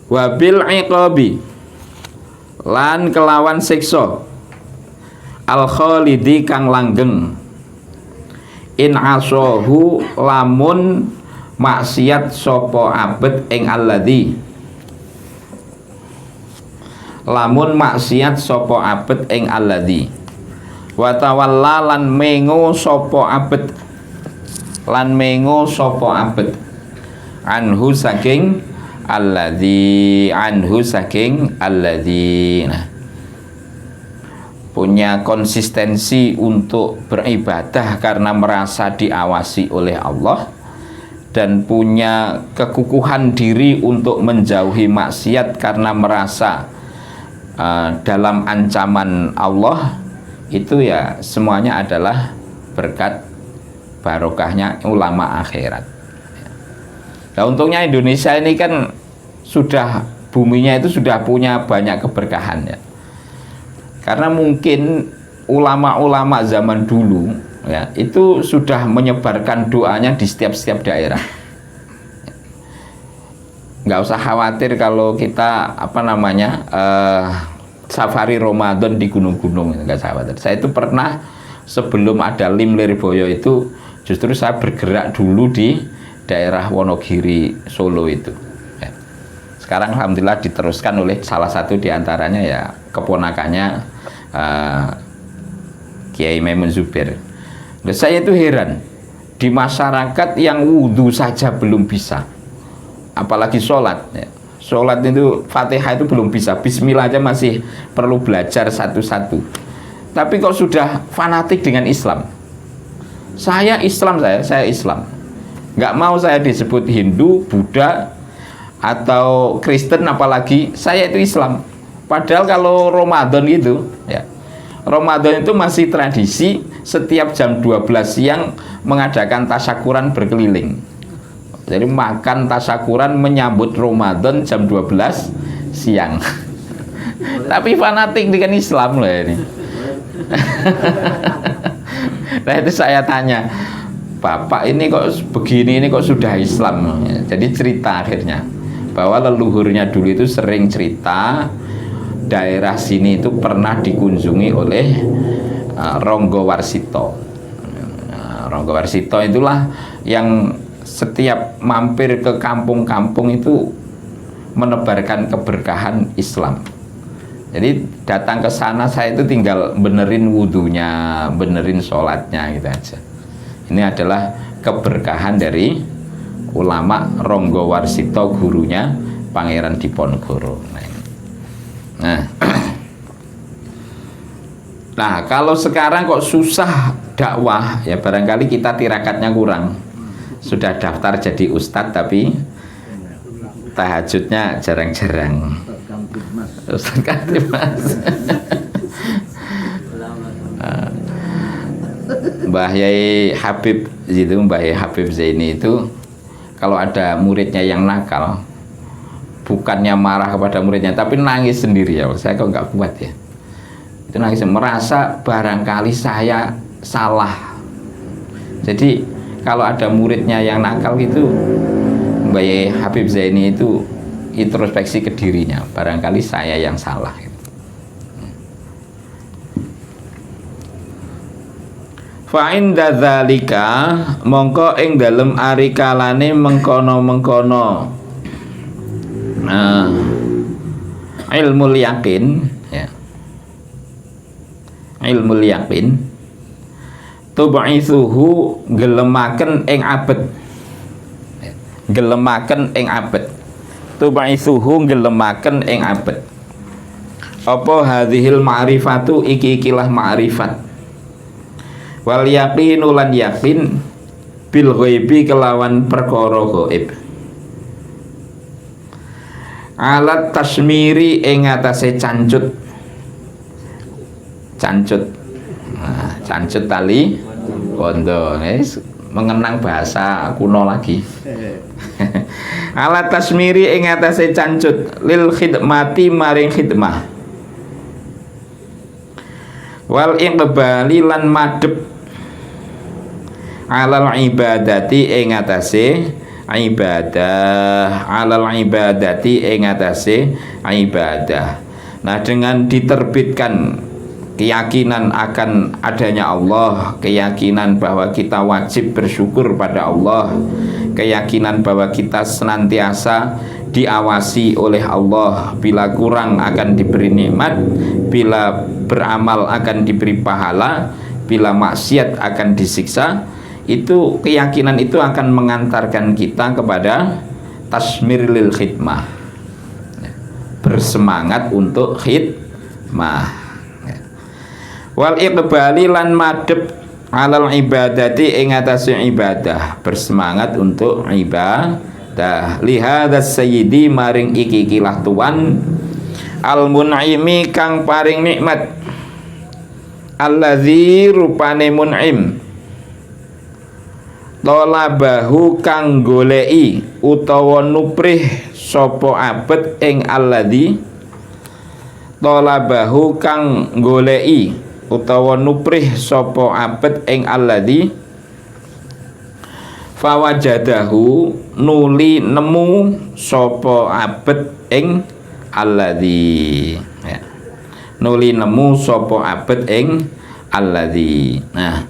Wabil iqabi lan kelawan siksa al khalidi kang langgeng in asohu lamun maksiat sapa abet ing alladzi lamun maksiat sapa abet ing alladzi wa tawalla lan mengo sapa abet anhu saking alladzi nah, punya konsistensi untuk beribadah karena merasa diawasi oleh Allah dan punya kekukuhan diri untuk menjauhi maksiat karena merasa dalam ancaman Allah, itu ya semuanya adalah berkat barokahnya ulama akhirat. Nah, untungnya Indonesia ini kan sudah buminya itu sudah punya banyak keberkahan ya. Karena mungkin ulama-ulama zaman dulu ya itu sudah menyebarkan doanya di setiap daerah. Nggak usah khawatir kalau kita safari Ramadan di gunung-gunung, nggak usah khawatir. Saya itu pernah sebelum ada Lim Lirboyo itu justru saya bergerak dulu di daerah Wonogiri Solo itu. Ya. Sekarang alhamdulillah diteruskan oleh salah satu diantaranya ya keponakannya Kiai Maimun Zubair. Nah, saya itu heran di masyarakat yang wudhu saja belum bisa, apalagi sholat ya. Sholat itu Fatihah itu belum bisa, Bismillah aja masih perlu belajar satu-satu. Tapi kok sudah fanatik dengan Islam. Saya Islam, nggak mau saya disebut Hindu, Buddha atau Kristen, apalagi saya itu Islam. Padahal kalau Ramadan gitu ya, Ramadan itu masih tradisi setiap jam 12 siang mengadakan tasyakuran berkeliling. Jadi makan tasyakuran menyambut Ramadan jam 12 siang. Tapi fanatik dengan Islam loh ini. Nah itu saya tanya, Bapak ini kok begini, ini kok sudah Islam? Jadi cerita akhirnya bahwa leluhurnya dulu itu sering cerita daerah sini itu pernah dikunjungi oleh Ronggo Warsito. Ronggo Warsito itulah yang setiap mampir ke kampung-kampung itu menebarkan keberkahan Islam. Jadi datang ke sana saya itu tinggal benerin wudhunya, benerin sholatnya gitu aja. Ini adalah keberkahan dari ulama Ronggo Warsito, gurunya Pangeran Diponegoro. Nah, kalau sekarang kok susah dakwah, ya barangkali kita tirakatnya kurang. Sudah daftar jadi ustadz tapi tahajudnya jarang-jarang. Ustadz Kamtibmas. Mbah Yai Habib itu, Mbah Yai Habib Zaini itu kalau ada muridnya yang nakal, bukannya marah kepada muridnya tapi nangis sendiri ya. Saya kok nggak kuat ya, itu nangis, merasa barangkali saya salah. Jadi kalau ada muridnya yang nakal gitu, Mbak Yai Habib Zaini itu introspeksi ke dirinya, barangkali saya yang salah gitu. Fa'in dadzalika mongko ing dalem ari kalane mengkono-mengkono ilmul yakin ya. Ilmul yakin tub'itsuhu gelemaken ing abet. Gelemaken ing abet. Tub'itsuhu gelemaken ing abet. Apa hadhil ma'rifatu iki-ikilah ma'rifat. Wal yaqinu lan yakin bil ghaibi kelawan perkara gaib. Alat tasmiri ing atase cancut. Cancut tali kondo, mengenang bahasa kuno lagi. Alat tasmiri ing atase cancut lil khidmati maring khidmah. Wal iqbali lan madhep alal ibadati ing atase ibadah, alal ibadati ing atase ibadah. Nah, dengan diterbitkan keyakinan akan adanya Allah, keyakinan bahwa kita wajib bersyukur pada Allah, keyakinan bahwa kita senantiasa diawasi oleh Allah, bila kurang akan diberi nikmat, bila beramal akan diberi pahala, bila maksiat akan disiksa. Itu keyakinan itu akan mengantarkan kita kepada tasmir lil khidmah, bersemangat untuk khidmah. Wal iqbali lan madhep alal ibadati ing atase ibadah, bersemangat untuk ibadah. Lihadas sayyidi maring iki kilah tuan al mun'imi kang paring nikmat, alladzi rupane mun'im, talabahu kang goleki utawa nuprih sapa abet ing alladzi, talabahu kang goleki utawa nuprih sapa abet ing alladzi, fawajadahu nuli nemu sapa abet ing alladzi, ya. Nuli nemu sapa abet ing alladzi. Nah,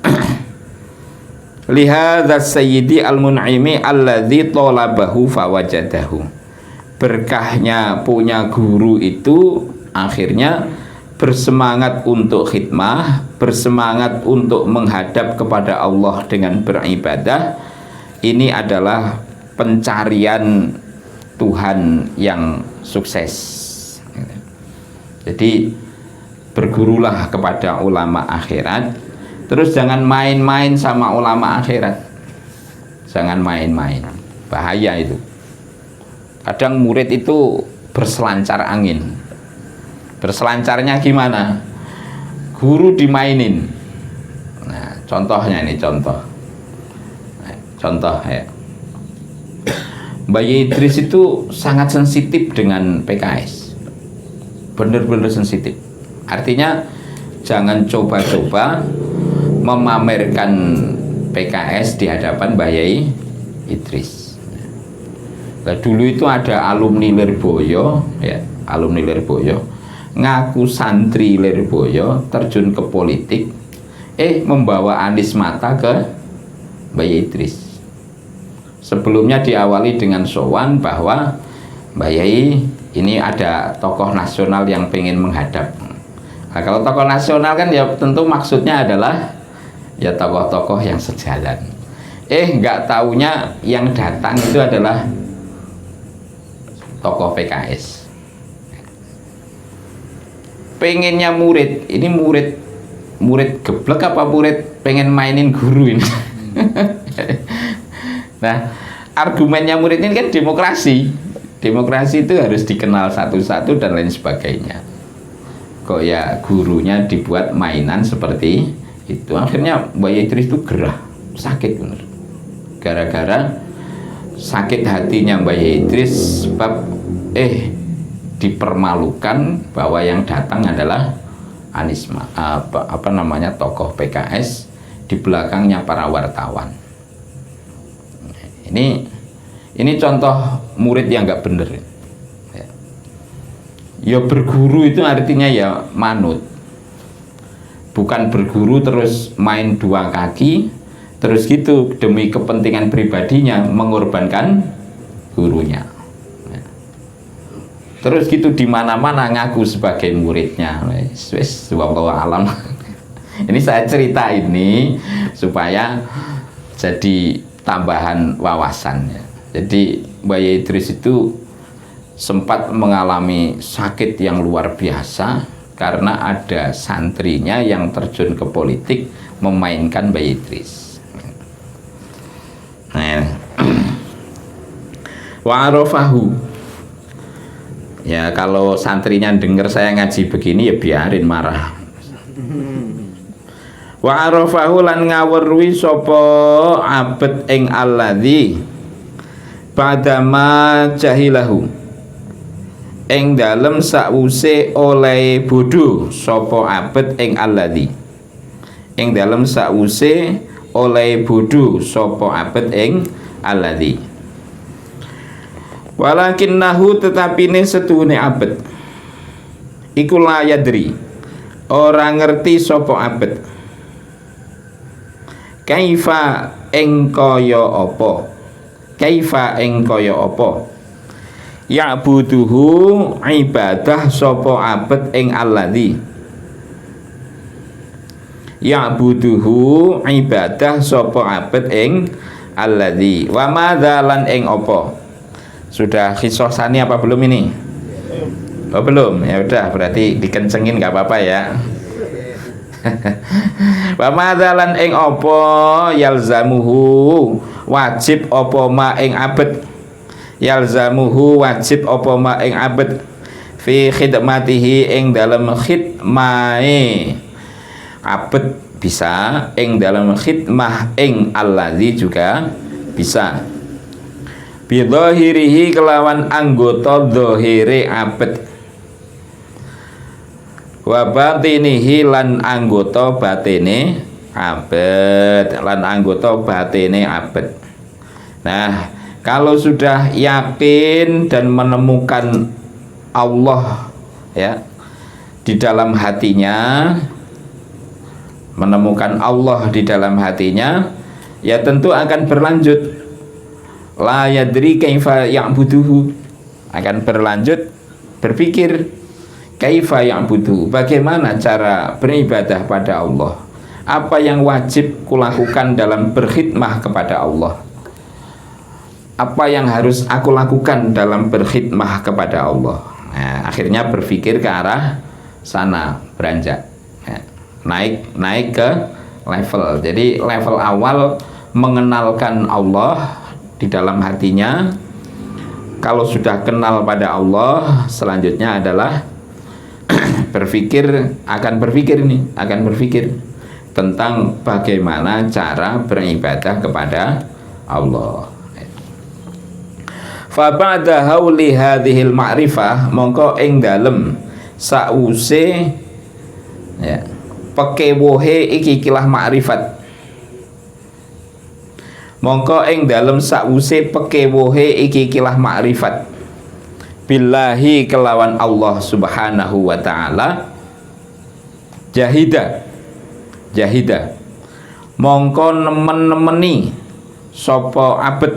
lihadzal sayyidi al-mun'imi alladzi talabahu fawajadahu. Berkahnya punya guru itu akhirnya bersemangat untuk khidmah, bersemangat untuk menghadap kepada Allah dengan beribadah. Ini adalah pencarian Tuhan yang sukses. Jadi bergurulah kepada ulama akhirat. Terus jangan main-main sama ulama akhirat. Jangan main-main. Bahaya itu. Kadang murid itu berselancar angin. Berselancarnya gimana? Guru dimainin. Nah, contohnya ini contoh. Contoh ya. Mbak Idris itu sangat sensitif dengan PKS. Benar-benar sensitif. Artinya jangan coba-coba memamerkan PKS di hadapan Mbak Yai Idris. Nah, dulu itu ada alumni Lirboyo, ya, alumni Lirboyo ngaku santri Lirboyo terjun ke politik, membawa Anies Mata ke Mbak Yai Idris. Sebelumnya diawali dengan sowan bahwa Mbak Yai ini ada tokoh nasional yang pengen menghadap. Nah, kalau tokoh nasional kan ya tentu maksudnya adalah ya tokoh-tokoh yang sejalan. Nggak taunya yang datang itu adalah tokoh PKS. Pengennya murid, ini murid geblek apa murid pengen mainin guru ini? Nah, argumennya murid ini kan demokrasi. Demokrasi itu harus dikenal satu-satu dan lain sebagainya. Kok ya gurunya dibuat mainan seperti itu. Akhirnya Mbak Idris itu gerah, sakit bener. Gara-gara sakit hatinya Mbak Idris sebab dipermalukan bahwa yang datang adalah Anies tokoh PKS, di belakangnya para wartawan. Ini contoh murid yang nggak bener. Ya berguru itu artinya ya manut. Bukan berguru terus main dua kaki, terus gitu demi kepentingan pribadinya mengorbankan gurunya. Terus gitu di mana-mana ngaku sebagai muridnya. Wis wallahu alam. Ini saya cerita ini supaya jadi tambahan wawasannya. Jadi Mbak Idris itu sempat mengalami sakit yang luar biasa karena ada santrinya yang terjun ke politik memainkan Mbak Idris. Wa arafahu. Ya kalau santrinya denger saya ngaji begini ya biarin marah. Wa arafahu lan ngawruhi sapa abet ing alladzi padama jahilahu ing dalem sakwuse oleh bodho sapa abet ing alladzi, ing dalem sakwuse oleh bodho sapa abet ing alladzi. Walakinnahu tetapine setuhune abet iku la yadri ora ngerti sapa abet kaifa ing kaya apa ya'buduhu ibadah sapa abet ing alladzi ya'buduhu ibadah sapa abet ing alladzi wa madzalan ing apa. Sudah kisah sani apa belum ini? Oh belum, ya udah berarti dikencengin nggak apa-apa ya. Wa madzalan ing apa yalzamuhu wajib apa ma ing abet yalzamuhu wajib apa ma ing abet fi khidmatihi ing dalam khidmahe abet bisa ing dalam khidmah ing alladzi juga bisa bidhahirihi kelawan anggota dhahire abet wa batinihi lan anggota batine abet Nah, kalau sudah yakin dan menemukan Allah ya di dalam hatinya, ya tentu akan berlanjut la yadri kaifa ya'buduhu, akan berlanjut berpikir kaifa ya'buduhu, bagaimana cara beribadah pada Allah, apa yang wajib kulakukan dalam berkhidmah kepada Allah, apa yang harus aku lakukan dalam berkhidmah kepada Allah. Nah, akhirnya berpikir ke arah sana, beranjak ya, naik ke level. Jadi level awal mengenalkan Allah di dalam hatinya. Kalau sudah kenal pada Allah, selanjutnya adalah akan berpikir tentang bagaimana cara beribadah kepada Allah. Fa ba'da hauli hadhil ma'rifah, mongko ing dalem sause ya pekewohe iki kilah ma'rifat, mongko ing dalem sause pekewohe iki kilah ma'rifat billahi kelawan Allah subhanahu wa ta'ala jahida mongko nemen-nemeni sapa abet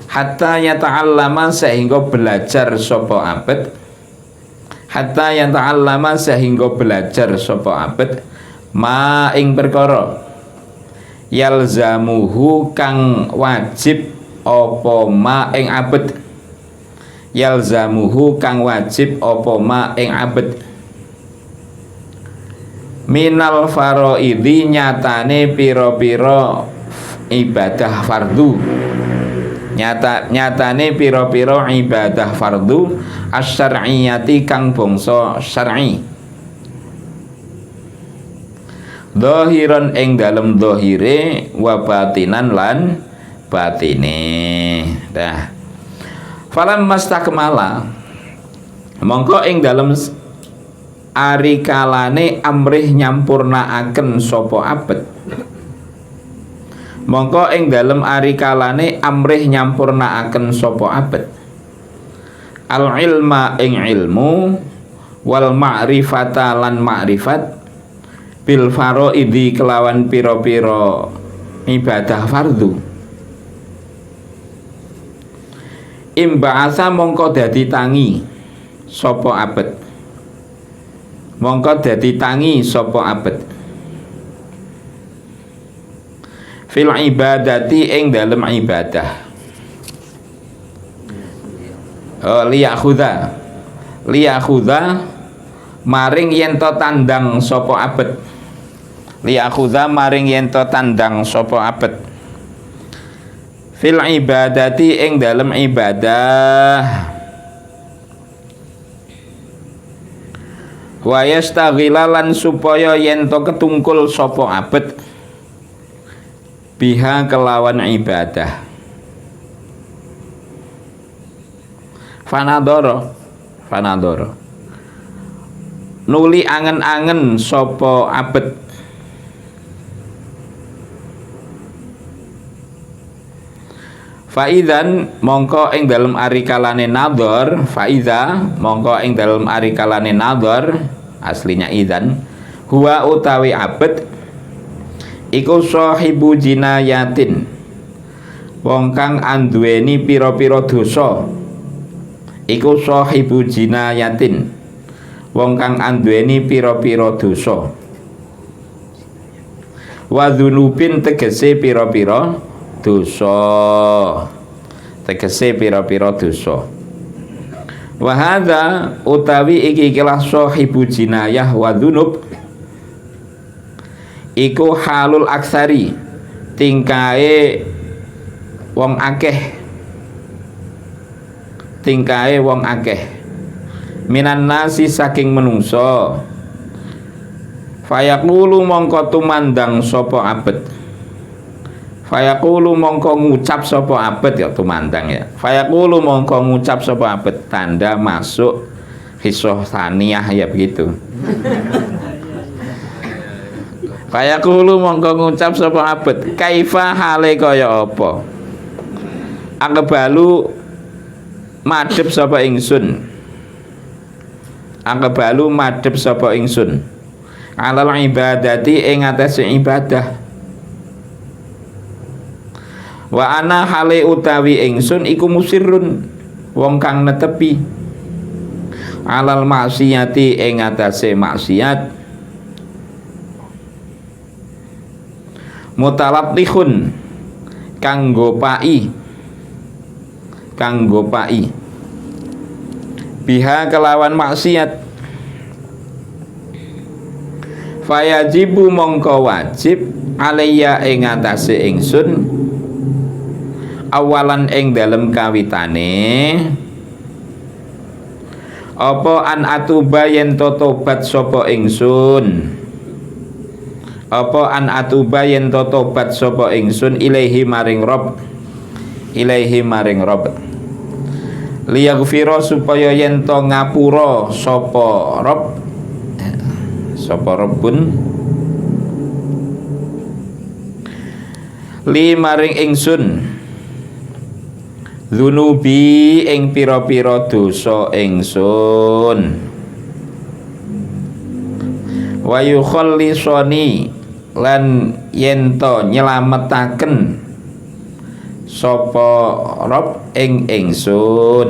hatta yata'allama sehingga belajar sapa abet ma ing perkara yalzamuhu kang wajib apa ma ing abet minal faraidhi nyatane pira-pira ibadah fardu, nyatane pira-pira ibadah fardu asy-syar'iyyati kang bangsa syar'i, zahiran ing dalem zahire wa batinan lan batine. Dah falam mastakmala mongko ing dalem ari kalane amrih nyampurnaaken sapa abet, mongko ing dalem ari kalane amrih nyampurnaaken sapa abet al ilma ing ilmu wal ma'rifata lan ma'rifat bil faraidi kelawan pira-pira ibadah fardu imba'asa mongko dadi tangi sapa abet fil ibadati ing dalem ibadah liyakhudha maring yen to tandang sapa abet fil ibadati ing dalem ibadah wa yastaghilalan supaya yen to ketungkul sapa abet biha kelawan ibadah fanadoro nuli angen-angen sapa abet Faizan mongko ing dalem ari kalane nadhar, faiza mongko ing dalem ari kalane nadhar, aslinya idzan, huwa utawi abet iku sahibu jinayatin, wong kang anduweni pira-pira dosa. Iku sahibu jinayatin, wong kang anduweni pira-pira dosa. Wa dzunubin tegese pira-pira dosa, tegese pira-pira dosa. Wa hadza utawi iki kelas sahibu jinayah wa dzunub iku halul aksari, tingkae wong akeh, tingkae wong akeh, minan nasi saking menungso. Fayaqulu mongko tumandang sapa abet, fayaqulu mongko ngucap sapa abet, ya tumandang ya. Fayaqulu mongko ngucap sapa abet, tanda masuk qisah tsaniyah ya begitu. Fayaqulu mongko ngucap sapa abet, kaifa hale kaya apa? Angkebalu madhep sapa ingsun, angkebalu madhep sapa ingsun, alal ibadati ing atase ibadah. Wa ana hale utawi ingsun iku musirrun, wong kang netepi, alal maksiyati ing atase maksiat, mutalattihun kanggo pai, kanggo pai, biha kelawan maksiat. Fayajibu mongko wajib alayya ing atase ingsun, awalan ing dalem kawitane, apa an atuba yen tobat sapa ingsun, apa an atuba yen tobat sapa ingsun ilaihi maring Rabb, ilaihi maring Rabb, liyaghfira supaya yen to ngapura sapa Rabb, sapa Rabbun li maring ingsun, dzunubi ing pira-pira dosa ingsun, wa yukhallisani lan yen to nyelametaken sapa Rabb ing ingsun,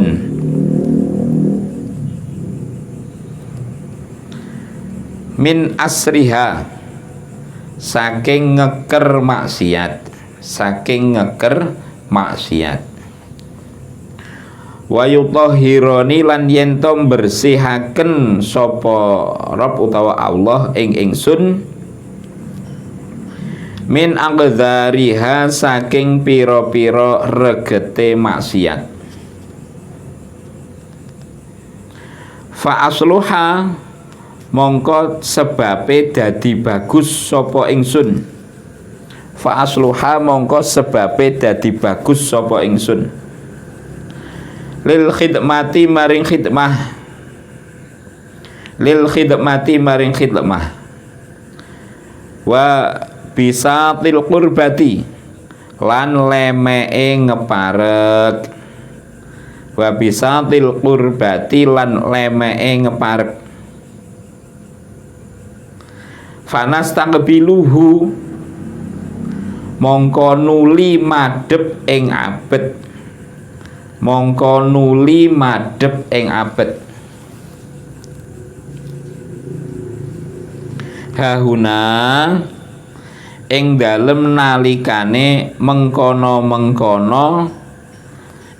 min asriha saking ngeker maksiat, saking ngeker maksiat. Wa yutahhirani lan yen to bersihaken sapa Rabb utawa Allah ing ingsun, min aqdzariha saking pira-pira regete maksiat. Fa asluha mongko sebabe dadi bagus sapa ingsun, fa asluha mongko sebabe dadi bagus sapa ingsun, lil khidmati maring khidmah, lil khidmati maring khidmah, wa bisatil qurbati lan lemeke ngeparek, wa bisatil qurbati lan lemeke ngeparek. Fanas taqbiluhu mongko nuli madhep ing abet, mongko nuli madhep ing abet. Hahuna ing dalem nalikane mengkono-mengkono,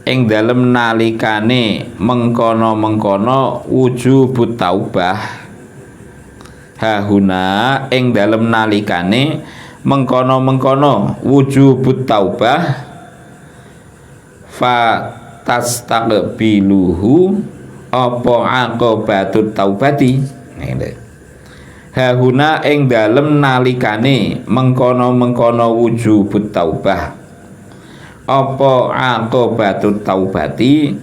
ing dalem nalikane mengkono-mengkono wujubut taubah. Hahuna ing dalem nalikane mengkono-mengkono wujubut taubah, fa tastaqbiluhu apa aqobatut taubati. Hahuna ing dalem nalikane mengkono-mengkono wujubut taubah, apa aqobatut taubati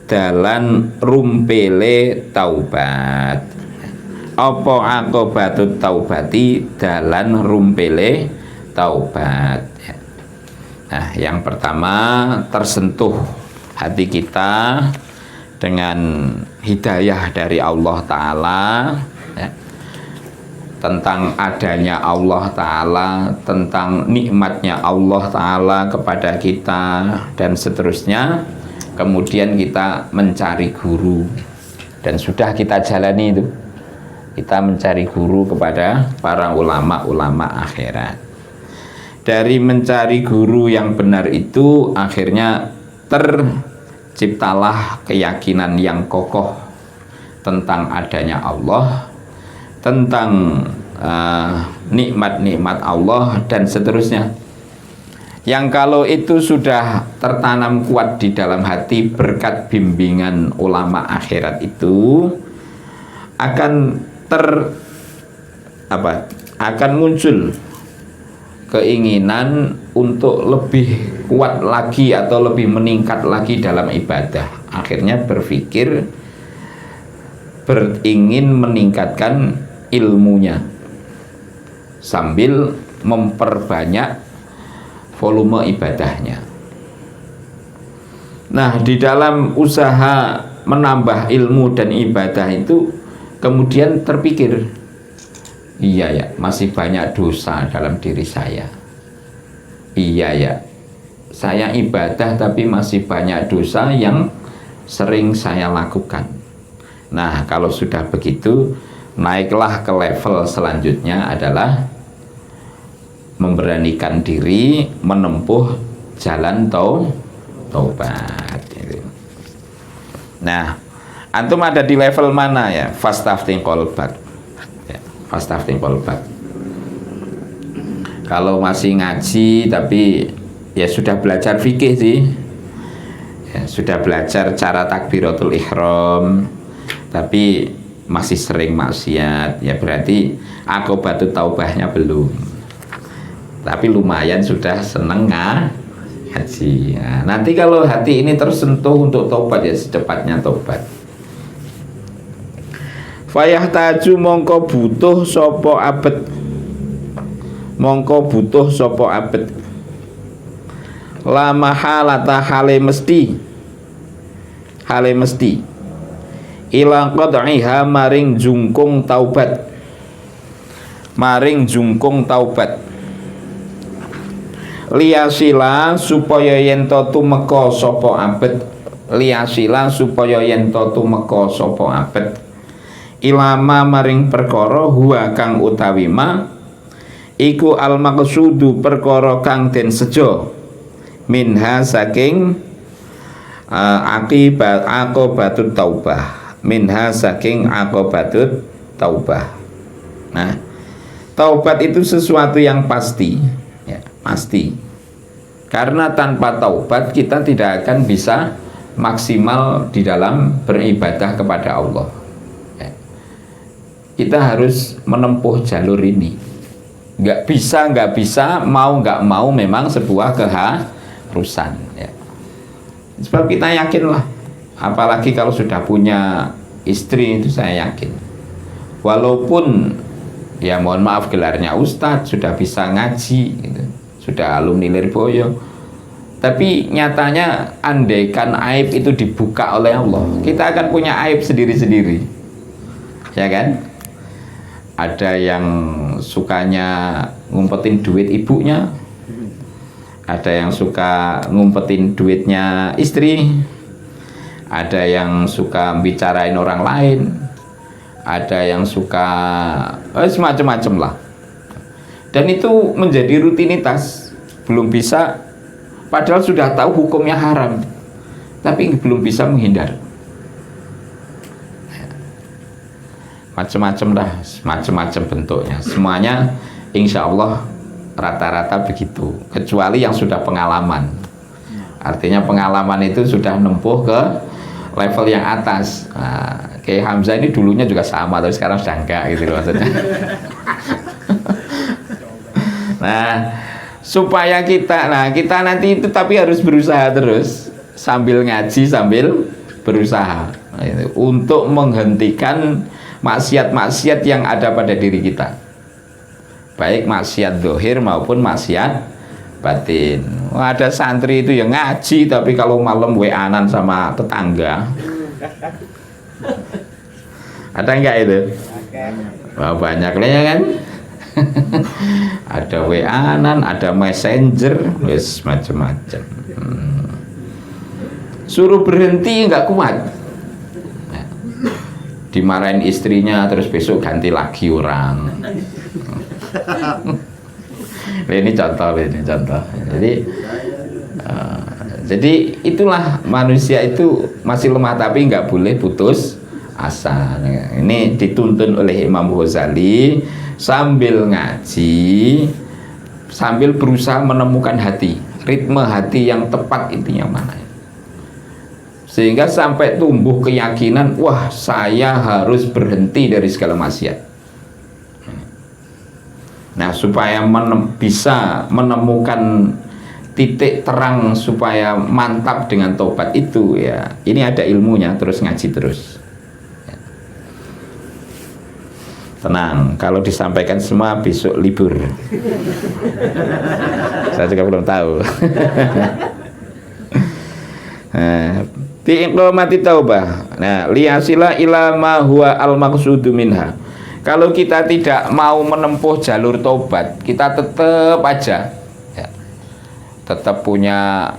dalan rumpele taubat, apa aqobatut taubati dalan rumpele taubat. Nah, yang pertama, tersentuh hati kita dengan hidayah dari Allah Ta'ala, ya, tentang adanya Allah Ta'ala, tentang nikmatnya Allah Ta'ala kepada kita, dan seterusnya. Kemudian kita mencari guru, dan sudah kita jalani itu. Kita mencari guru kepada para ulama-ulama akhirat. Dari mencari guru yang benar itu, akhirnya terciptalah keyakinan yang kokoh tentang adanya Allah, tentang nikmat-nikmat Allah, dan seterusnya. Yang kalau itu sudah tertanam kuat di dalam hati berkat bimbingan ulama akhirat itu, akan akan muncul keinginan untuk lebih kuat lagi atau lebih meningkat lagi dalam ibadah. Akhirnya berpikir ingin meningkatkan ilmunya sambil memperbanyak volume ibadahnya. Nah, di dalam usaha menambah ilmu dan ibadah itu kemudian terpikir, iya ya, masih banyak dosa dalam diri saya. Iya ya, saya ibadah tapi masih banyak dosa yang sering saya lakukan. Nah, kalau sudah begitu, naiklah ke level selanjutnya adalah memberanikan diri menempuh jalan taubat. Nah, antum ada di level mana ya? Fastafting qalbak. Fastafting qalbak. Kalau masih ngaji tapi ya sudah belajar fikih sih, ya, sudah belajar cara takbiratul ihram tapi masih sering maksiat, ya berarti aqobatut taubahnya belum. Tapi lumayan sudah seneng ngaji. Nah, nanti kalau hati ini tersentuh untuk taubat, ya secepatnya taubat. Fayahtaju mongko butuh sopo abet, mongko butuh sopo abet, la mahalata hale mesti, ila qad'iha maring jungkung taubat, liyasila supaya yento tumeka sopo abet, ilama maring perkara huwa kang utawi ma iku al maqsudu perkara kang den sejo minha saking aqobatut taubah. Nah, taubat itu sesuatu yang pasti, ya, pasti. Karena tanpa taubat kita tidak akan bisa maksimal di dalam beribadah kepada Allah. Kita harus menempuh jalur ini. Nggak bisa, mau nggak mau memang sebuah keharusan. Ya. Sebab kita yakinlah, apalagi kalau sudah punya istri, itu saya yakin. Walaupun ya mohon maaf gelarnya ustadz, sudah bisa ngaji, gitu, sudah alumni Lirboyo, tapi nyatanya andaikan aib itu dibuka oleh Allah, kita akan punya aib sendiri-sendiri, ya kan? Ada yang sukanya ngumpetin duit ibunya, ada yang suka ngumpetin duitnya istri, ada yang suka bicarain orang lain, ada yang suka semacam-macam lah. Dan itu menjadi rutinitas, belum bisa, padahal sudah tahu hukumnya haram, tapi belum bisa menghindar. Macam-macam dah, macam-macam bentuknya. Semuanya insya Allah rata-rata begitu, kecuali yang sudah pengalaman. Artinya pengalaman itu sudah nempuh ke level yang atas. Nah, kayak Hamzah ini dulunya juga sama, tapi sekarang sudah enggak gitu loh maksudnya. Nah, supaya kita nanti itu tapi harus berusaha terus, sambil ngaji sambil berusaha untuk menghentikan maksiat-maksiat yang ada pada diri kita, baik maksiat zahir maupun maksiat batin. Wah, ada santri itu yang ngaji tapi kalau malam WA-an sama tetangga. Ada enggak itu? Wah, banyak lah ya kan. Ada WA-an, ada messenger, wis macam-macam. Suruh berhenti nggak kuat. Dimarahin istrinya terus besok ganti lagi orang. Ini contoh. Jadi itulah manusia itu masih lemah tapi nggak boleh putus asa. Ini dituntun oleh Imam Ghazali sambil ngaji, sambil berusaha menemukan hati, ritme hati yang tepat itu yang mana. Sehingga sampai tumbuh keyakinan, wah saya harus berhenti dari segala maksiat. Nah, supaya bisa menemukan titik terang supaya mantap dengan tobat itu ya, ini ada ilmunya, terus ngaji terus. Tenang, kalau disampaikan semua besok libur. Saya juga belum tahu. Bi'iqamati taubah. Nah, liyasila ila ma huwa al-maqsudu minha. Kalau kita tidak mau menempuh jalur taubat, kita tetap aja ya, tetap punya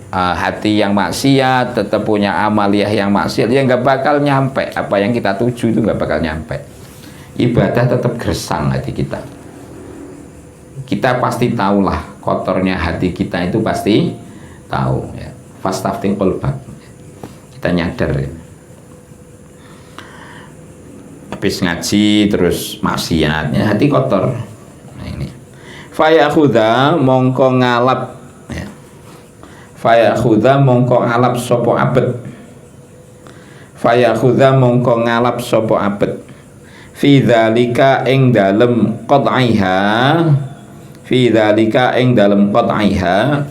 hati yang maksiat, tetap punya amaliyah yang maksiat, ya nggak bakal nyampe apa yang kita tuju, itu nggak bakal nyampe. Ibadah tetap gersang hati kita. Kita pasti tahulah kotornya hati kita, itu pasti tahu ya. Fastafting qalbak. Kita nyadar ya. Habis ngaji terus maksiatnya hati kotor. Nah ini. Fayakhudha mongko ngalap ya. Fayakhudha mongko ngalap sapa abet. Fayakhudha mongko ngalap sapa abet. Fi dzalika ing dalem qad'iha. Fi dzalika ing dalem qad'iha.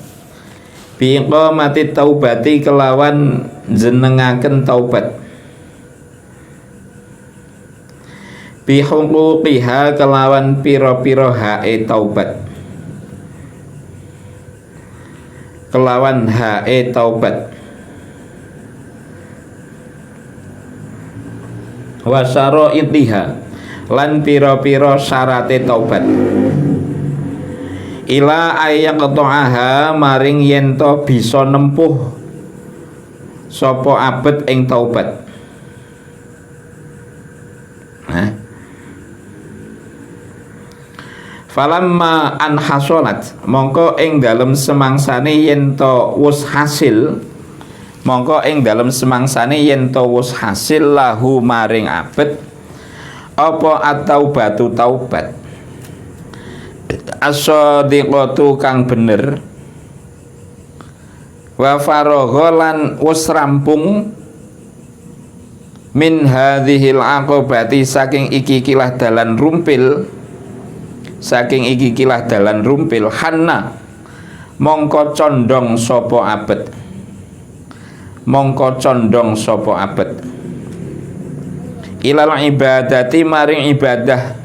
Bi iqamati taubati kelawan jenengaken taubat. Bi huquqiha kelawan pira-pira hae taubat. Kelawan hae taubat. Wa syara'itiha lan pira-pira syarate taubat. Ila ayyaqta'aha maring yen to bisa nempuh sapa abet ing taubat. Falamma an hasolat mongko ing dalem semangsane yen to wus hasil, mongko ing dalem semangsane yen to wus hasil lahu maring abet apa at-taubatu taubat. As-shadiqatu kang bener, wa faragha lan wis rampung min hadhil aqobati saking iki kilah dalan rumpil, saking iki kilah dalan rumpil hanna mongko condong sapa abet, mongko condong sapa abet ilal ibadati maring ibadah,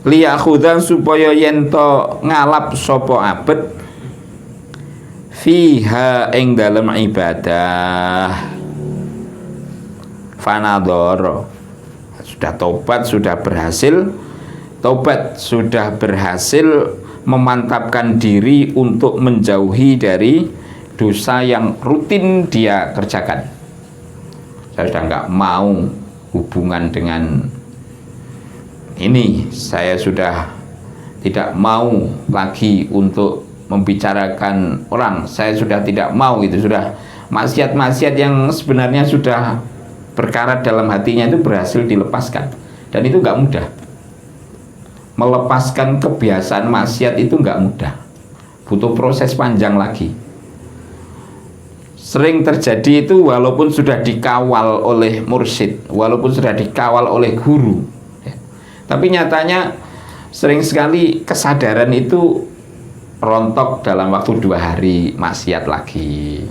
liyakhudhan supaya yento ngalap sopo abet fiha ing dalam ibadah. Fanadoro sudah tobat, sudah berhasil tobat, sudah berhasil memantapkan diri untuk menjauhi dari dosa yang rutin dia kerjakan. Saya sudah nggak mau hubungan dengan ini, saya sudah tidak mau lagi untuk membicarakan orang, saya sudah tidak mau, itu sudah maksiat-maksiat yang sebenarnya sudah berkarat dalam hatinya itu berhasil dilepaskan. Dan itu nggak mudah. Melepaskan kebiasaan maksiat itu nggak mudah, butuh proses panjang lagi. Sering terjadi itu walaupun sudah dikawal oleh mursyid, walaupun sudah dikawal oleh guru, tapi nyatanya sering sekali kesadaran itu rontok dalam waktu 2 hari maksiat lagi.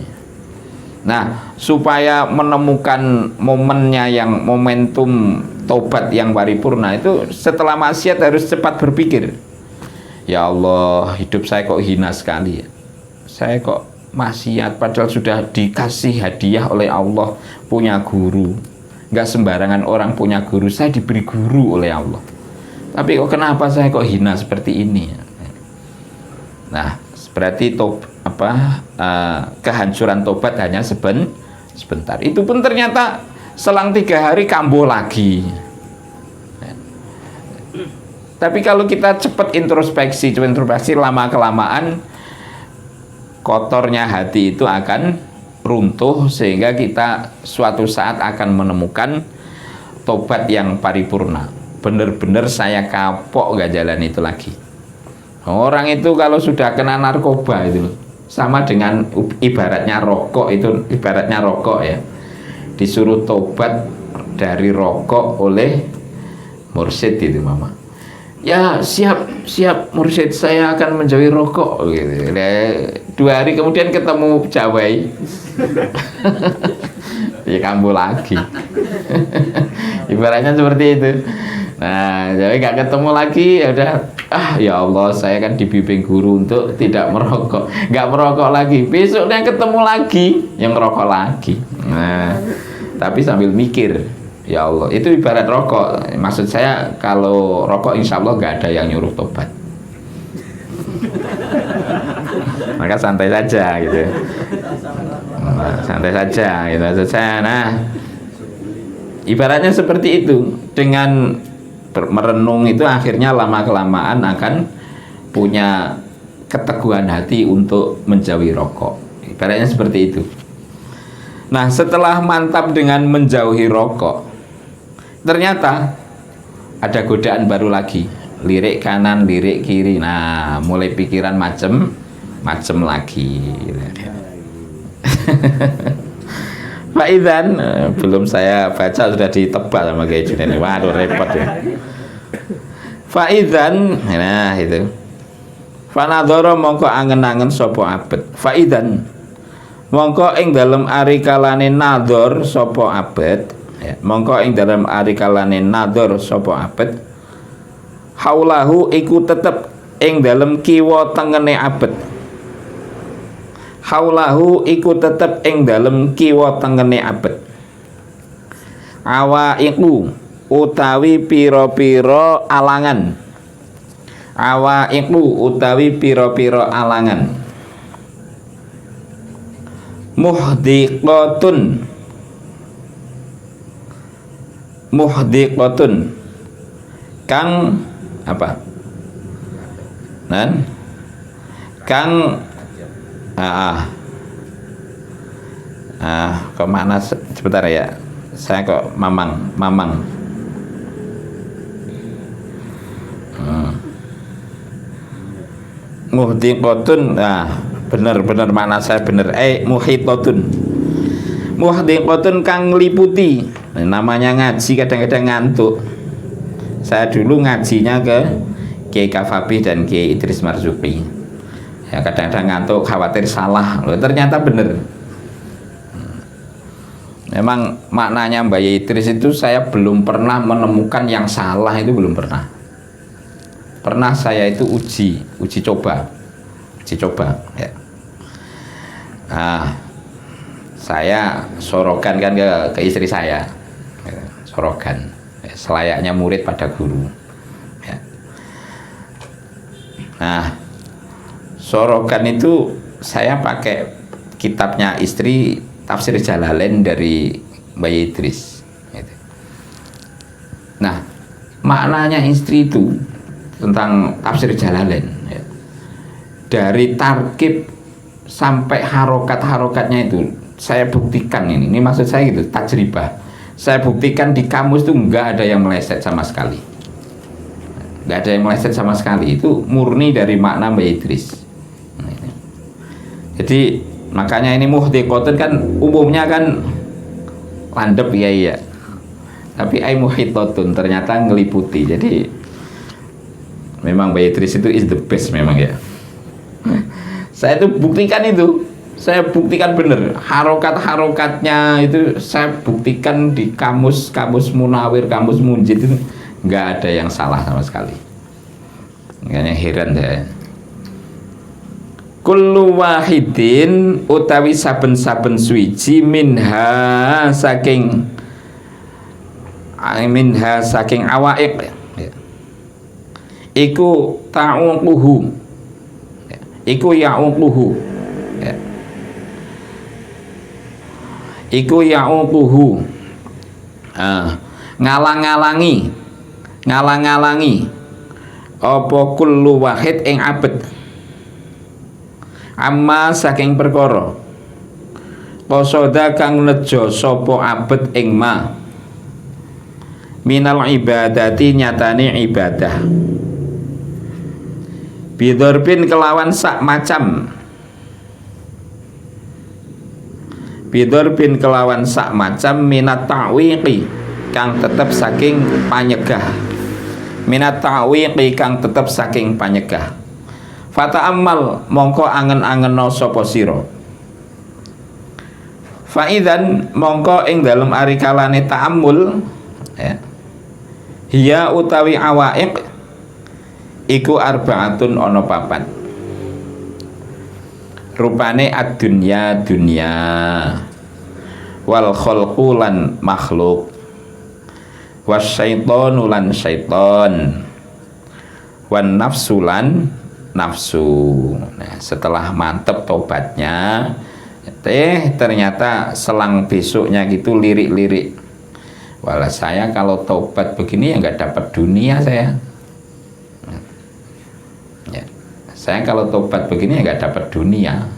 Nah, supaya menemukan momennya yang momentum tobat yang paripurna itu setelah maksiat harus cepat berpikir. Ya Allah, hidup saya kok hina sekali ya. Saya kok maksiat padahal sudah dikasih hadiah oleh Allah punya guru. Nggak sembarangan orang punya guru, saya diberi guru oleh Allah. Tapi kok kenapa saya kok hina seperti ini? Nah, berarti kehancuran tobat hanya sebentar. Itu pun ternyata selang 3 hari kambuh lagi. Tapi kalau kita cepat introspeksi lama kelamaan kotornya hati itu akan runtuh sehingga kita suatu saat akan menemukan tobat yang paripurna. Benar-benar saya kapok gak jalan itu lagi. Orang itu kalau sudah kena narkoba itu sama dengan ibaratnya rokok ya. Disuruh tobat dari rokok oleh mursyid itu mama. Ya siap mursyid, saya akan menjauhi rokok gitu. 2 hari kemudian ketemu Jawai ya kambuh lagi. Ibaratnya seperti itu. Nah, jadi gak ketemu lagi, ya udah, ya Allah, saya kan dibimbing guru untuk tidak merokok, gak merokok lagi. Besoknya ketemu lagi, yang ngerokok lagi. Nah, tapi sambil mikir, ya Allah, itu ibarat rokok. Maksud saya kalau rokok insya Allah gak ada yang nyuruh tobat. Maka santai saja gitu. Santai saja gitu maksud saya. Nah, ibaratnya seperti itu. Dengan merenung itu akhirnya lama kelamaan akan punya keteguhan hati untuk menjauhi rokok. Ibaratnya seperti itu. Nah, setelah mantap dengan menjauhi rokok, ternyata ada godaan baru lagi. Lirik kanan, lirik kiri. Nah, mulai pikiran macem lagi. Faizan, belum saya baca sudah ditebak sama Kiai Junaidi. Waduh, repot ya. Faizan, nah itu. Fanadhara mongko angen-angen sapa abet. Faizan, mongko ing dalem ari kalane nadhor sapa abet. Ya, mongko ing dalem ari kalane nadhor sapa abet. Haulahu iku tetep ing dalem kiwa tengene abet. Haulahu iku tetep ing dalem kiwa tengene abet. Awa iku utawi pira-pira alangan. Awa iku utawi pira-pira alangan. Muhdiqatun kang apa? Nan kang kemana sebentar ya, saya kok mamang muhdiqatun. Bener mana saya bener. Muhdiqatun kang liputi. Namanya ngaji kadang-kadang ngantuk. Saya dulu ngajinya ke Kiai Kafabi dan Kiai Idris Marzuki. Ya kadang-kadang ngantuk, khawatir salah. Loh, ternyata bener. Memang maknanya Mbak Idris itu saya belum pernah menemukan yang salah, itu belum pernah. Pernah saya itu uji coba ya. Saya sorokan kan ke istri saya, sorokan selayaknya murid pada guru ya. Nah, sorokan itu saya pakai kitabnya istri, Tafsir Jalalain dari Mbak Idris gitu. Nah, maknanya istri itu tentang Tafsir Jalalain ya. Dari tarkib sampai harokat-harokatnya itu saya buktikan ini maksud saya gitu, tajribah. Saya buktikan di kamus itu nggak ada yang meleset sama sekali. Nggak ada yang meleset sama sekali. Itu murni dari makna Mbak Idris. Nah, ini. Jadi makanya ini muhdiqatun kan umumnya kan landep ya. Tapi ai muhitatun ternyata ngeliputi. Jadi memang Mbak Idris itu is the best memang ya. Saya itu buktikan itu. Saya buktikan bener harokat-harokatnya itu saya buktikan di kamus Munawir, kamus Munjid itu nggak ada yang salah sama sekali. Makanya heran saya. Kullu wahidin utawi saben-saben suwiji minha saking awaik iku ta'uquhu, iku ya'uquhu, iku ya'uquhu, ngalang-ngalangi apa kullu wahid ing abet amma saking perkara qasada kang nejo sapa abet ing ma minal ibadati nyatane ibadah bidorbin kelawan sak macam minat ta'wiqi kang tetep saking panyegah, minat ta'wiqi kang tetep saking panyegah. Fata amal mongko angen-angeno sapa sira. Faidan mongko ing dalem ari kalane ta'ammul ya. Hiya utawi awaiq iku arbaatun ana papat. Rupane ad-dunya dunya wal khalqu lan makhluk wasyaitonu lan syaiton wan nafsu lan nafsu. Nah, setelah mantep tobatnya ternyata selang besoknya gitu lirik-lirik, walah saya kalau tobat begini ya nggak dapat dunia saya. Ya, saya kalau tobat begini ya nggak dapat dunia.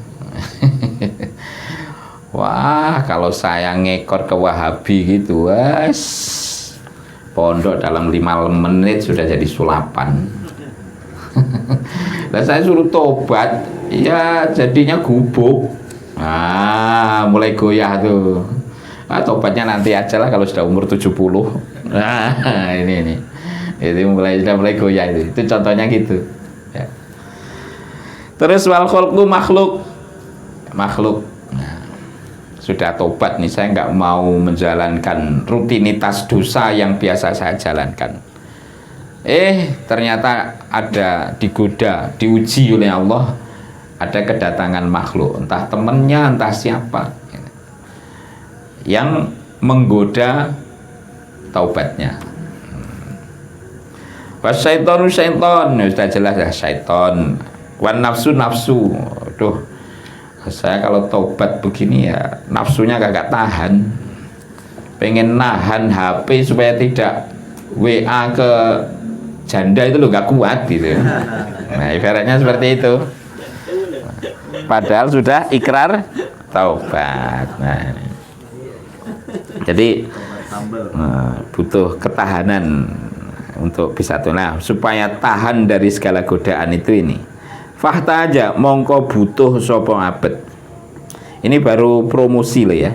Wah, kalau saya ngekor ke Wahabi gitu, wes pondok dalam 5 menit sudah jadi sulapan. Lah saya suruh tobat, ya jadinya gubuk. Mulai goyah tuh. Tobatnya nanti aja lah kalau sudah umur 70. Ini. Itu sudah mulai goyah itu. Itu contohnya gitu. Ya. Terus wal khalqu makhluk. Nah, sudah tobat nih, saya nggak mau menjalankan rutinitas dosa yang biasa saya jalankan. Ternyata ada digoda, diuji oleh Allah, ada kedatangan makhluk, entah temennya, entah siapa, yang menggoda taubatnya. Wasyaitonu syaiton, sudah jelas ya syaiton. Wan nafsu. Aduh, saya kalau taubat begini ya nafsunya kagak tahan, pengen nahan HP supaya tidak WA ke janda itu lo gak kuat gitu. Nah, ibaratnya seperti itu. Padahal sudah ikrar taubat. Nah, jadi butuh ketahanan untuk bisa tuh. Nah, supaya tahan dari segala godaan itu ini. Fahta aja mongko butuh sopo abet. Ini baru promosi loh ya.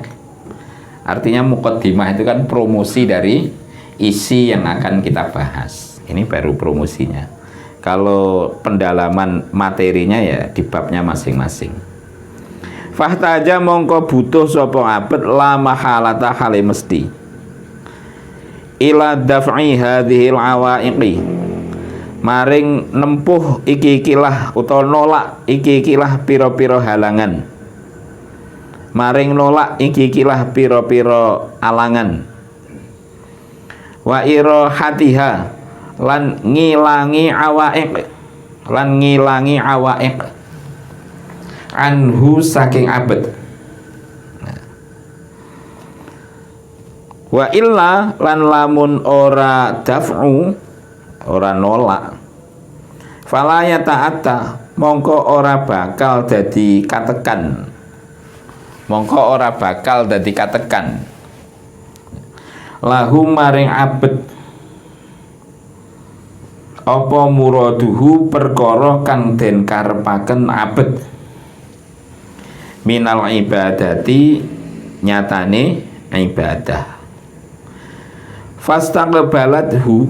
Artinya muqaddimah itu kan promosi dari isi yang akan kita bahas. Ini baru promosinya. Kalau pendalaman materinya ya di babnya masing-masing. Fahtaja mongko butuh sapa abet la mahalata hale mesti ila daf'i hadhil awaiqi maring nempuh iki-ikilah utawa nolak iki-ikilah pira-pira halangan, maring nolak iki-ikilah pira-pira alangan, wa irahatiha lan ngilangi awaiq anhu saking abet. Wa illa lan lamun ora daf'u, ora nolak, fala yata'atta mongko ora bakal dadi katekan, lahu maring abet apa muraduhu perkara kang den karepaken abet minal ibadati nyatane ibadah. Fastaqbalathu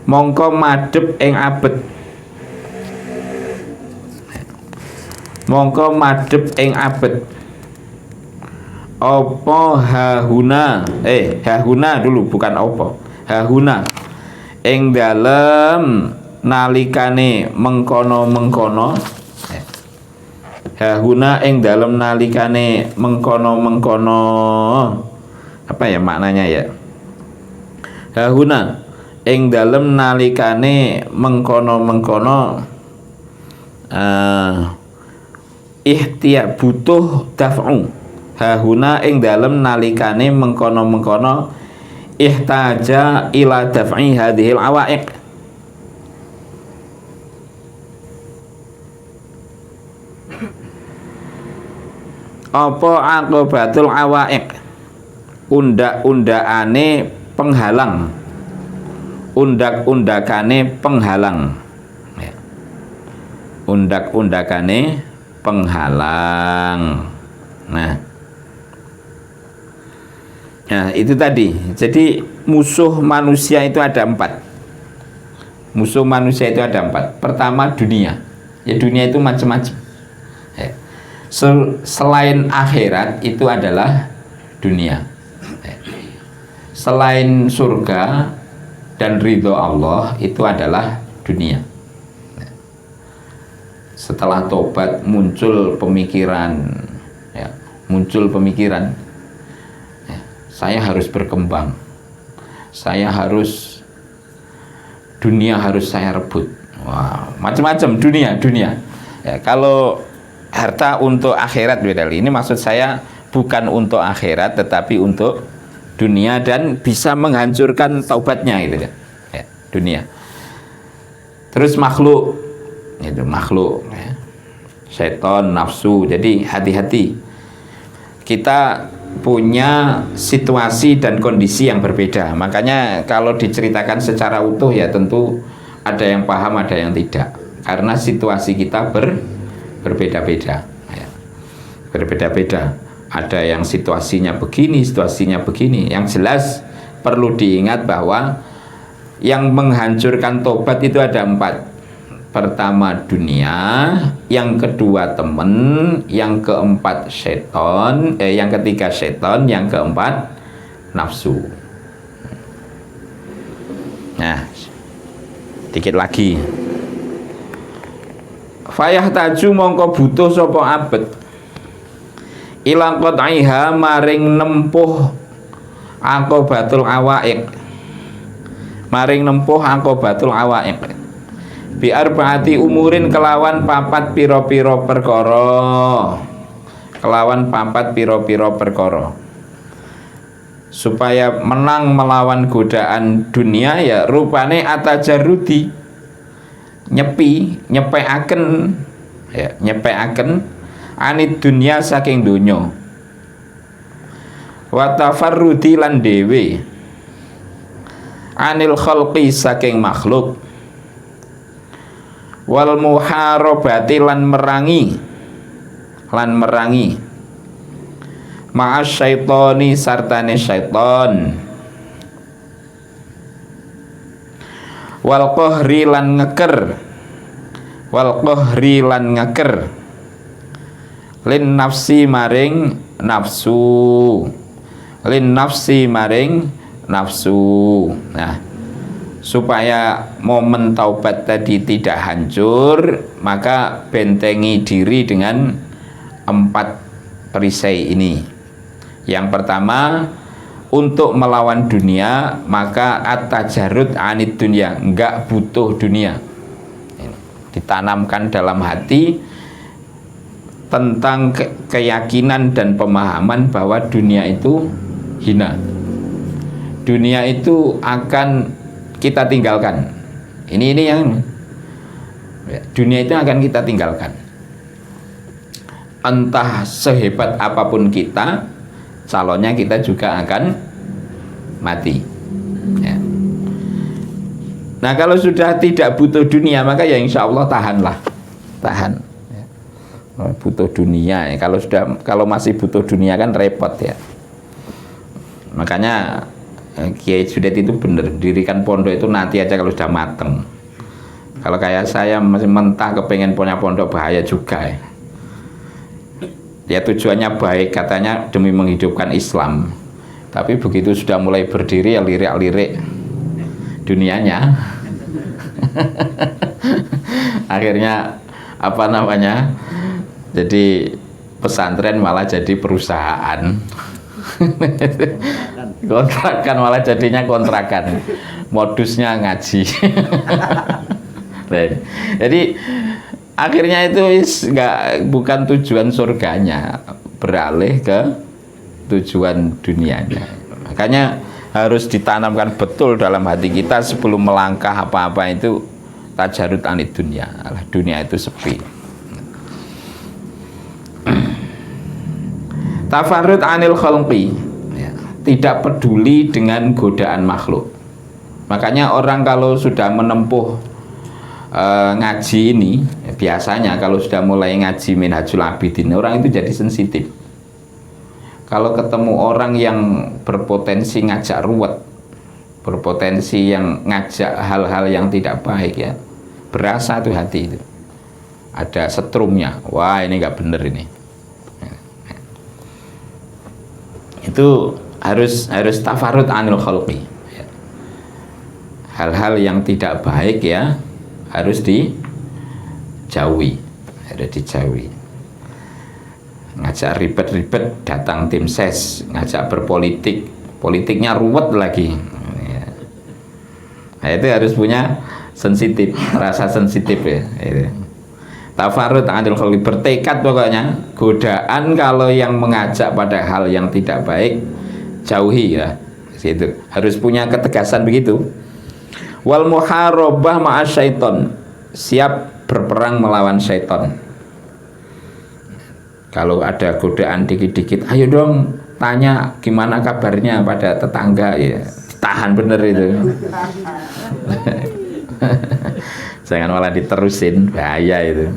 mongko madhep ing abet, apa hahuna dulu bukan apa, hahuna ing dalem nalikane mengkono-mengkono, hahuna ing dalem nalikane mengkono-mengkono, apa ya maknanya ya, hahuna ing dalem nalikane mengkono-mengkono, ihtiyat butuh daf'u, hahuna ing dalem nalikane mengkono-mengkono, ihtaja ila daf'i hadhil awaiq, apa aqibatul awaiq, undak-undakane penghalang, undak-undakane penghalang, undak-undakane penghalang. Nah itu tadi. Jadi musuh manusia itu ada 4. Musuh manusia itu ada 4. Pertama dunia. Ya dunia itu macam-macam. Selain akhirat itu adalah dunia. Selain surga dan ridho Allah itu adalah dunia. Setelah tobat muncul pemikiran, ya, muncul pemikiran, ya, saya harus berkembang, saya harus, dunia harus saya rebut. Wah, macam-macam dunia. Ya, kalau harta untuk akhirat beda. Ini maksud saya bukan untuk akhirat tetapi untuk dunia dan bisa menghancurkan taubatnya gitu ya, dunia. Terus makhluk, itu makhluk ya. Setan, nafsu. Jadi hati-hati, kita punya situasi dan kondisi yang berbeda. Makanya kalau diceritakan secara utuh ya tentu ada yang paham, ada yang tidak, karena situasi kita berbeda-beda ya. Berbeda-beda. Ada yang situasinya begini, situasinya begini. Yang jelas perlu diingat bahwa yang menghancurkan tobat itu ada 4. Pertama dunia, yang kedua teman, yang keempat setan, yang ketiga setan, yang keempat nafsu. Nah, dikit lagi. Fayah taju mongko butuh sapa abet ila qat'iha maring nempuh aqobatul awaiq, maring nempuh aqobatul awaiq bi arbaati umurin kelawan papat pira-pira perkara, kelawan papat pira-pira perkara. Supaya menang melawan godaan dunia ya rupane atajarrudi, nyepekaken ya, nyepekaken anid dunya saking donya, wa tafarrudi lan dhewe anil khalqi saking makhluk, wal muharabati lan merangi ma'as syaitani sartane syaiton, wal qahri lan ngeker, wal qahri lan ngeker lin nafsi maring nafsu, lin nafsi maring nafsu. Nah, supaya momen taubat tadi tidak hancur, maka bentengi diri dengan 4 perisai ini. Yang pertama, untuk melawan dunia maka at-tajarrud anid dunia, enggak butuh dunia. Ditanamkan dalam hati tentang keyakinan dan pemahaman bahwa dunia itu hina, dunia itu akan kita tinggalkan. Ini yang dunia itu akan kita tinggalkan. Entah sehebat apapun kita, calonnya kita juga akan mati ya. Nah kalau sudah tidak butuh dunia maka ya insya Allah tahanlah, tahan ya. Butuh dunia ya. Kalau masih butuh dunia kan repot ya. Makanya Kiai Judet itu bener, dirikan pondok itu nanti aja kalau sudah mateng. Kalau kayak saya masih mentah kepengen punya pondok bahaya juga ya. Ya tujuannya baik, katanya demi menghidupkan Islam, tapi begitu sudah mulai berdiri ya lirik-lirik dunianya Akhirnya apa namanya? Jadi pesantren malah jadi perusahaan. Kontrakan malah jadinya kontrakan. Modusnya ngaji. Jadi akhirnya itu bukan tujuan surganya, beralih ke tujuan dunianya. Makanya harus ditanamkan betul dalam hati kita sebelum melangkah apa-apa itu, tajarut anid dunia. Dunia itu sepi. Tafarrud anil khalqi, tidak peduli dengan godaan makhluk. Makanya orang kalau sudah menempuh ngaji ini, biasanya kalau sudah mulai ngaji Minhajul Abidin, orang itu jadi sensitif. Kalau ketemu orang yang berpotensi ngajak ruwet, berpotensi yang ngajak hal-hal yang tidak baik, ya berasa tuh hati itu ada setrumnya. Wah, ini nggak bener ini. Itu harus tafarrud anil khalqi. Hal-hal yang tidak baik ya harus dijauhi, ngajak ribet-ribet datang tim ses, ngajak berpolitik, politiknya ruwet lagi. Nah, itu harus punya sensitif, rasa sensitif ya. Tafarrud anil khalqi, bertekad pokoknya godaan kalau yang mengajak pada hal yang tidak baik jauhi ya. Itu harus punya ketegasan begitu. Wal muharabah ma'a syaiton, siap berperang melawan syaiton. Kalau ada godaan dikit-dikit, ayo dong tanya gimana kabarnya pada tetangga, ya tahan bener itu. Jangan malah diterusin, bahaya itu.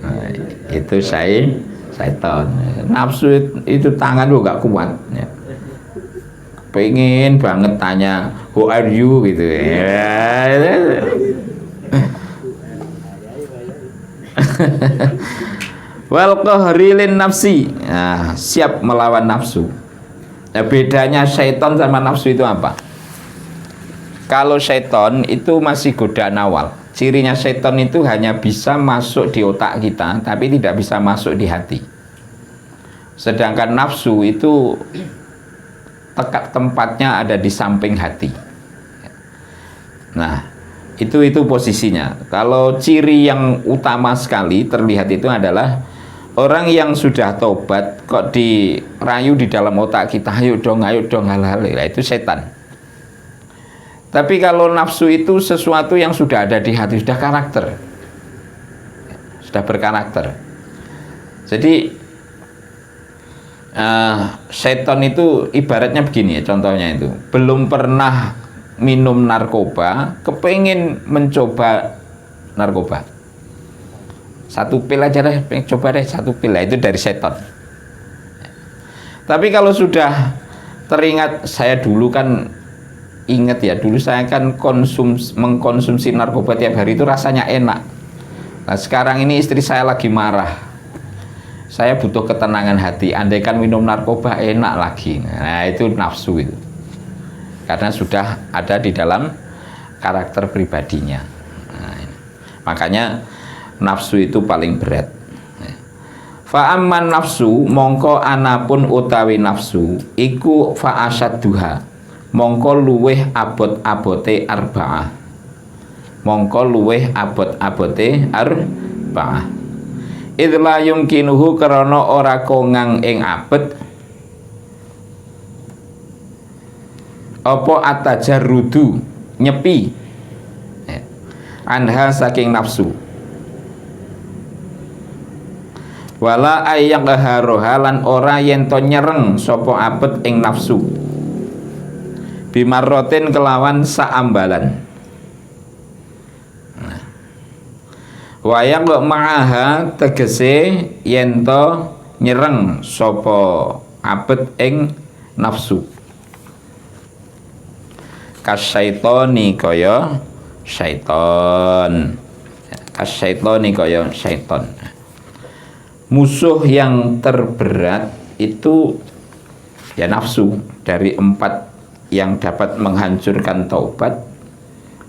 Nah, itu syaitan. Nafsu itu tangan lu gak kuat ya. Pengen banget tanya who are you gitu ya. Wal qahrilin nafsi, nah, siap melawan nafsu. Nah, bedanya syaitan sama nafsu itu apa? Kalau syaitan itu masih godaan awal. Cirinya syaitan itu hanya bisa masuk di otak kita, tapi tidak bisa masuk di hati. Sedangkan nafsu itu tempatnya ada di samping hati. Nah, itu posisinya. Kalau ciri yang utama sekali terlihat itu adalah orang yang sudah tobat kok dirayu di dalam otak kita, ayo dong hal-hal, itu setan. Tapi kalau nafsu itu sesuatu yang sudah ada di hati, sudah karakter, sudah berkarakter. Jadi setan itu ibaratnya begini ya, contohnya itu belum pernah minum narkoba, kepengen mencoba narkoba. Satu pil aja deh, coba deh satu pil, itu dari setan. Tapi kalau sudah teringat, saya dulu kan ingat ya, dulu saya kan mengkonsumsi narkoba tiap hari itu rasanya enak. Nah, sekarang ini istri saya lagi marah, saya butuh ketenangan hati, andaikan minum narkoba enak lagi. Nah, itu nafsu itu, karena sudah ada di dalam karakter pribadinya. Nah, makanya nafsu itu paling berat. Fa'amman nafsu, mongko anapun utawi nafsu iku fa'asyadduha, mongko luweh abot-abote arba'ah, mongko luweh abot-abote arba'ah. Idla yumkinuhu, karana ora kongang ing abet apa atajarrudu, nyepi anha saking nafsu, wala ayyak harohalan ora yento nyereng sopo abet ing nafsu bimarrotin kelawan saambalan. Wayang ma'aha tegese yento nyereng sopo abet ing nafsu, kasyaitoni kaya syaiton, kasyaitoni kaya syaiton. Musuh yang terberat itu ya nafsu. Dari 4 yang dapat menghancurkan taubat,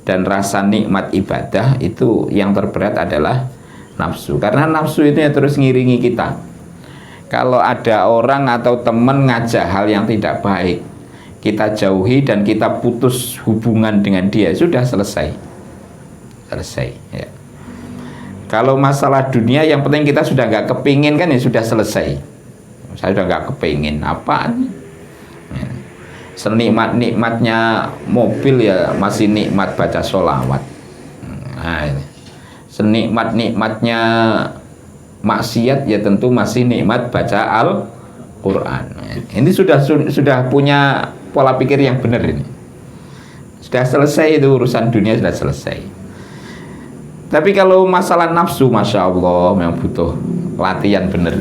dan rasa nikmat ibadah itu yang terberat adalah nafsu. Karena nafsu itu yang terus ngiringi kita. Kalau ada orang atau teman ngajak hal yang tidak baik, kita jauhi dan kita putus hubungan dengan dia, sudah selesai. Selesai ya. Kalau masalah dunia yang penting kita sudah nggak kepingin kan ya sudah selesai. Saya sudah nggak kepingin apaan ya. Senikmat-nikmatnya mobil ya masih nikmat baca sholawat. Nah, senikmat-nikmatnya maksiat ya tentu masih nikmat baca Al-Quran. Ini sudah punya pola pikir yang benar ini. Sudah selesai itu urusan dunia, sudah selesai. Tapi kalau masalah nafsu, masya Allah, memang butuh latihan bener.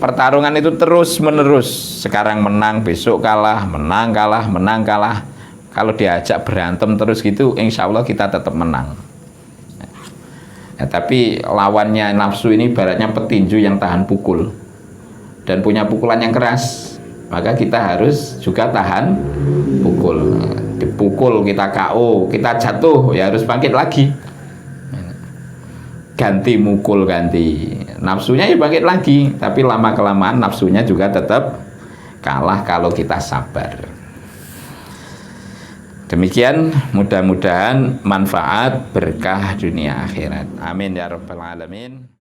Pertarungan itu terus menerus. Sekarang menang, besok kalah, menang kalah, menang kalah. Kalau diajak berantem terus gitu, insya Allah kita tetap menang. Ya, tapi lawannya nafsu ini ibaratnya petinju yang tahan pukul dan punya pukulan yang keras. Maka kita harus juga tahan pukul. Dipukul kita KO, kita jatuh ya harus bangkit lagi, ganti mukul, ganti nafsunya ya bangkit lagi. Tapi lama kelamaan nafsunya juga tetap kalah kalau kita sabar. Demikian, mudah-mudahan manfaat berkah dunia akhirat. Amin ya rabbal alamin.